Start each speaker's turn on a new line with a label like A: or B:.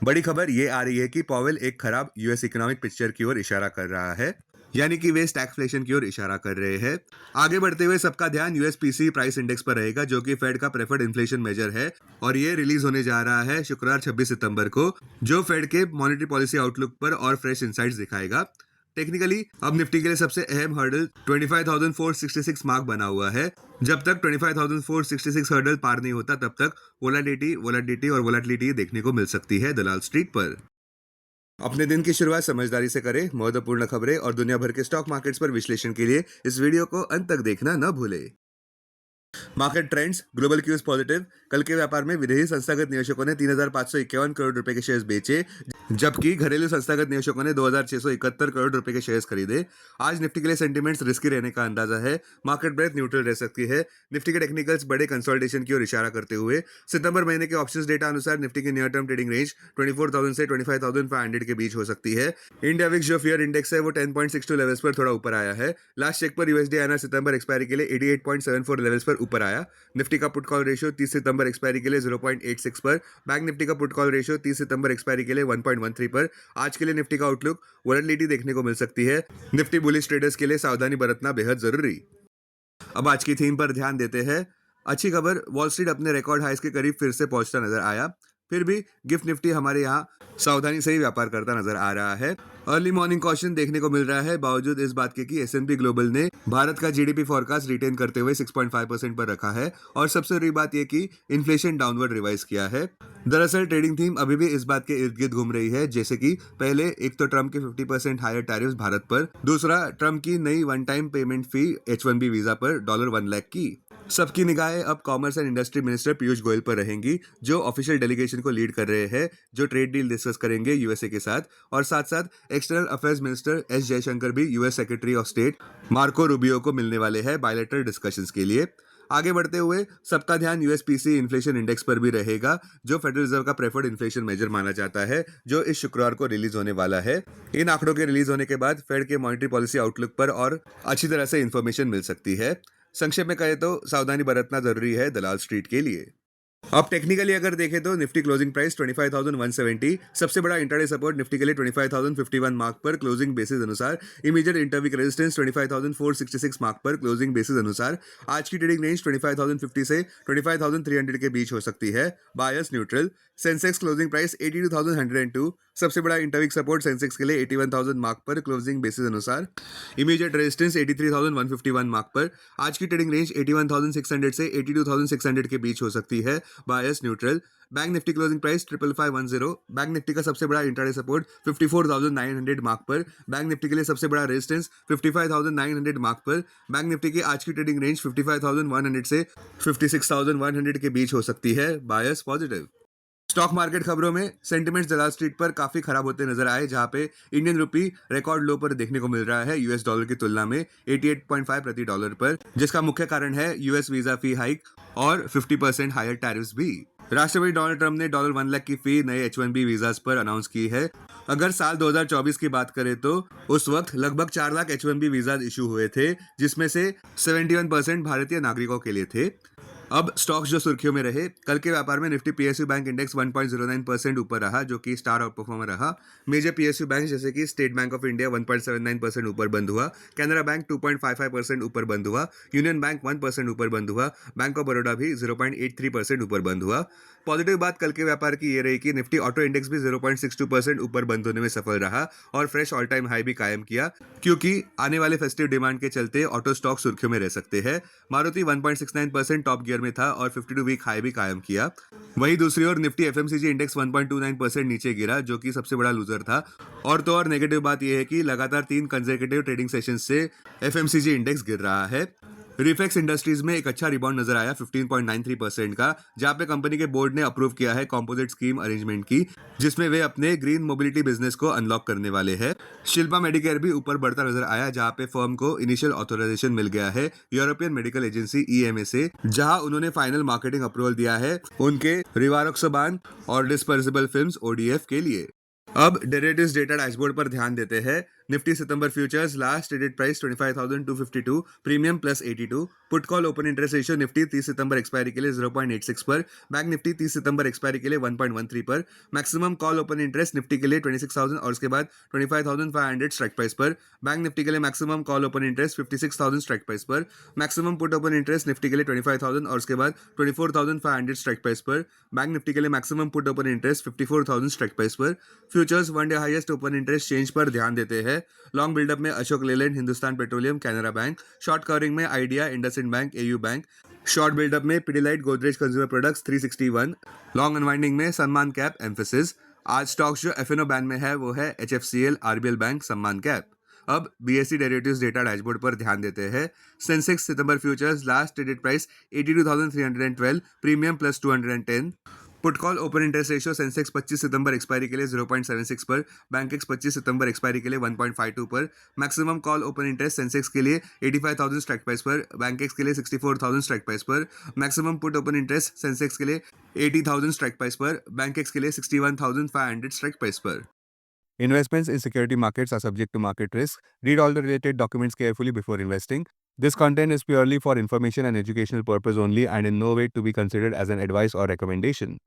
A: बड़ी खबर ये आ रही है कि पॉवेल एक खराब यूएस इकोनॉमिक पिक्चर की ओर इशारा कर रहा है, यानी कि वे स्टैगफ्लेशन की ओर इशारा कर रहे हैं। आगे बढ़ते हुए सबका ध्यान यूएसपीसी प्राइस इंडेक्स पर रहेगा, जो कि फेड का प्रेफर्ड इन्फ्लेशन मेजर है और ये रिलीज होने जा रहा है शुक्रवार 26 सितंबर को, जो फेड के मॉनेटरी पॉलिसी आउटलुक पर और फ्रेश इंसाइट्स दिखाएगा। टेक्निकली अब निफ्टी के लिए सबसे अहम हर्डल 25,466 मार्क बना हुआ है। जब तक 25,466 हर्डल पार नहीं होता तब तक वोलेटिलिटी देखने को मिल सकती है दलाल स्ट्रीट पर। अपने दिन की शुरुआत समझदारी से करें। महत्वपूर्ण खबरें और दुनिया भर के स्टॉक मार्केट्स पर विश्लेषण के लिए इस वीडियो को अंत तक देखना न भूलें। Market trends, global cues positive. कल के व्यापार में विदेशी संस्थागत निवेशकों ने 3,551 करोड़ रुपए के शेयर्स बेचे, जबकि घरेलू संस्थागत निवेशकों ने 2,671 करोड़ रुपए के शेयर्स खरीदे। आज निफ्टी के लिए सेंटीमेंट्स रिस्की रहने का अंदाजा है। मार्केट ब्रेथ न्यूट्रल रह सकती है। निफ्टी के टेक्निकल्स बड़े कंसोलिडेशन की ओर इशारा करते हुए सितंबर महीने के ऑप्शंस डेटा अनुसार निफ्टी की नियर टर्म ट्रेडिंग रेंज 24,000 से 25,500 के बीच हो सकती है। इंडिया विक्स जो फियर इंडेक्स है वो 10.62 लेवल्स पर थोड़ा ऊपर आया है। लास्ट चेक पर यूएसडी आईएनआर सितंबर एक्सपायरी के लिए 88.74 लेवल्स पर ऊपर आया। निफ्टी का पुट कॉल रेशियो 30 सितंबर एक्सपायरी के लिए 0.86 पर। बैंक निफ्टी का पुट कॉल रेशियो 30 सितंबर एक्सपायरी के लिए 1.13 पर। आज के लिए निफ्टी का आउटलुक वोलेटिलिटी देखने को मिल सकती है। निफ्टी बुलिश ट्रेडर्स के लिए सावधानी बरतना बेहद जरूरी। अब आज की थीम पर ध्यान देते हैं। अच्छी खबर, वॉल स्ट्रीट अपने रिकॉर्ड हाइस के करीब फिर से पहुंचता नजर आया। फिर भी गिफ्ट निफ्टी हमारे यहाँ सावधानी से ही व्यापार करता नजर आ रहा है। अर्ली मॉर्निंग कॉशन देखने को मिल रहा है, बावजूद इस बात के कि एस&पी ग्लोबल ने भारत का जीडीपी फोरकास्ट रिटेन करते हुए 6.5% पर रखा है और सबसे बड़ी बात यह कि इन्फ्लेशन डाउनवर्ड रिवाइज किया है। दरअसल ट्रेडिंग थीम अभी भी इस बात के इर्द गिर्द घूम रही है, जैसे कि पहले एक तो ट्रम्प के 50% हायर टैरिफ्स भारत पर, दूसरा ट्रम्प की नई वन टाइम पेमेंट फी H1B वीजा पर $1 लाख की। सबकी निगाहें अब commerce and industry minister Piyush Goyal पर रहेंगी, जो ऑफिशियल डेलीगेशन को लीड कर रहे हैं, जो ट्रेड डील डिस्कस करेंगे यूएसए के साथ। और साथ साथ external affairs minister S Jaishankar भी US secretary of state Marco Rubio को मिलने वाले हैं बायलैटरल डिस्कशंस के लिए। आगे बढ़ते हुए सबका ध्यान यूएसपीसी इन्फ्लेशन इंडेक्स पर भी रहेगा, जो फेडरल रिजर्व का प्रेफर्ड इन्फ्लेशन मेजर माना जाता है, जो इस शुक्रवार को रिलीज होने वाला है। इन आंकड़ों के रिलीज होने के बाद फेड के मॉनेटरी पॉलिसी आउटलुक पर और अच्छी तरह से इंफॉर्मेशन मिल सकती है। संक्षेप में कहें तो सावधानी बरतना जरूरी है दलाल स्ट्रीट के लिए। अब टेक्निकली अगर देखें तो निफ्टी क्लोजिंग प्राइस 25,170, सबसे बड़ा इंटरडे सपोर्ट निफ्टी के लिए 25,051 मार्क पर क्लोजिंग बेसिस अनुसार। इमीडिएट इंटरवीक रेजिस्टेंस 25,466 मार्क पर क्लोजिंग बेसिस अनुसार। आज की ट्रेडिंग रेंज 25,050 से 25,300 के बीच हो सकती है। Bias neutral. Sensex closing price 82,102, सबसे बड़ा इंटरवीक सपोर्ट सेंसेक्स के लिए 81,000 मार्क पर क्लोजिंग बेसिस अनुसार। इमीडिएट रेजिस्टेंस 83,151 मार्क पर। आज की ट्रेडिंग रेंज 81,600 से 82,600 के बीच हो सकती है। Bias neutral. Bank Nifty closing price 55,510, bank Nifty का सबसे बड़ा इंटरडे सपोर्ट 54,900 मार्क पर। बैंक निफ्टी के लिए सबसे बड़ा रेजिस्टेंस 55,900 मार्क पर। बैंक निफ्टी की आज की ट्रेडिंग रेंज 55,100 से 56,100 के बीच हो सकती है। बायस पॉजिटिव। स्टॉक मार्केट खबरों में सेंटिमेंट्स दलाल स्ट्रीट पर काफी खराब होते नजर आए, जहां पे इंडियन रुपी रिकॉर्ड लो पर देखने को मिल रहा है यूएस डॉलर की तुलना में 88.5 प्रति डॉलर पर, जिसका मुख्य कारण है यूएस वीजा फी हाइक और 50% हायर टैरिफ्स भी। राष्ट्रपति डोनाल्ड ट्रंप ने $1 लाख की फी नए H1B वीजास पर अनाउंस की है। अगर साल 2024 की बात करें तो उस वक्त लगभग 4 लाख H1B वीजास इशू हुए थे, जिसमें से 71% भारतीय नागरिकों के लिए थे। अब स्टॉक्स जो सुर्खियों में रहे, कल के व्यापार में निफ्टी पीएसयू बैंक इंडेक्स 1.09% ऊपर रहा, जो कि स्टार आउट परफॉर्मर रहा। मेजर पीएसयू बैंक जैसे कि स्टेट बैंक ऑफ इंडिया 1.79% ऊपर बंद हुआ, कैनरा बैंक 2.55% ऊपर बंद हुआ, यूनियन बैंक 1% ऊपर बंद हुआ, बैंक ऑफ बड़ौदा भी 0.83% ऊपर बंद हुआ। पॉजिटिव बात कल के व्यापार की ये रही कि निफ्टी ऑटो इंडेक्स भी 0.62% ऊपर बंद होने में सफल रहा और फ्रेश ऑल टाइम हाई भी कायम किया, क्योंकि आने वाले फेस्टिव डिमांड के चलते ऑटो स्टॉक सुर्खियों में रह सकते हैं। मारुति 1.69% टॉप गियर में था और 52 वीक हाई भी कायम किया। वहीं दूसरी ओर निफ्टी एफएमसीजी इंडेक्स 1.29% नीचे गिरा, जो कि सबसे बड़ा लूजर था। और तो और नेगेटिव बात यह है कि लगातार 3 कंसेक्यूटिव ट्रेडिंग सेशन से एफएमसीजी इंडेक्स गिर रहा है। रिफेक्स इंडस्ट्रीज में एक अच्छा रिबाउंड नजर आया 15.93% का, जहां पे कंपनी के बोर्ड ने अप्रूव किया है कॉम्पोजिट स्कीम अरेंजमेंट की, जिसमें वे अपने ग्रीन मोबिलिटी बिजनेस को अनलॉक करने वाले हैं। शिल्पा मेडिकेयर भी ऊपर बढ़ता नजर आया, जहां पे फर्म को इनिशियल ऑथराइजेशन मिल गया है यूरोपियन मेडिकल एजेंसी EMA से, जहां उन्होंने फाइनल मार्केटिंग अप्रूवल दिया है उनके रिवारोक्सोबान और डिस्पर्सिबल फिल्म्स ODF के लिए। अब डेरिवेटिव्स डेटा डैशबोर्ड पर ध्यान देते हैं। निफ्टी सितंबर futures last traded price 25,252, premium plus 82। Put call open interest ratio Nifty 30 सितंबर एक्सपायरी के लिए 0.86 पर, बैंक निफ्टी 30 सितंबर एक्सपायरी के लिए 1.13 पर, maximum call open interest Nifty के लिए 26,000 और उसके बाद 25,500 स्ट्राइक प्राइस पर, बैंक निफ्टी के लिए maximum call open interest 56,000 strike price पर, maximum put open interest Nifty के लिए 25,000 और उसके बाद 24,500 स्ट्राइक प्राइस पर, बैंक निफ्टी के लिए maximum put open interest 54,000 strike price पर। Futures one day highest open interest change पर ध्यान देते हैं। लॉन्ग बिल्डअप में Ashok Leyland, Hindustan Petroleum, Canara Bank. Short covering में Idea, IndusInd Bank, AU Bank. Short buildup में Pidilite, Godrej consumer products 361। Long unwinding में सनमान कैप, एम्फेसिस। आज स्टॉक्स जो एफएनओ बैन में है वो है HFCL, RBL Bank, Sammaan cap. अब बीएसई डेरिवेटिव्स डेटा डैशबोर्ड पर ध्यान देते हैं। सेंसेक्स सितंबर futures last traded price 82,312, premium plus 210। Put call open interest ratio Sensex 25 सितंबर एक्सपायरी के लिए 0.76 पर, बैंकेक्स 25 सितंबर एक्सपायरी के लिए 1.52 पर, maximum call open interest Sensex के लिए 85,000 स्ट्राइक प्राइस पर, बैंकेक्स के लिए 64,000 स्ट्राइक प्राइस पर, maximum put open interest Sensex के लिए 80,000 स्ट्राइक प्राइस पर, बैंकेक्स के लिए 61,500 स्ट्राइक प्राइस पर। Investments in security markets are subject to market risk. Read all the related documents carefully before investing. This content is purely for information and educational purpose only and in no way to be considered as an advice or recommendation.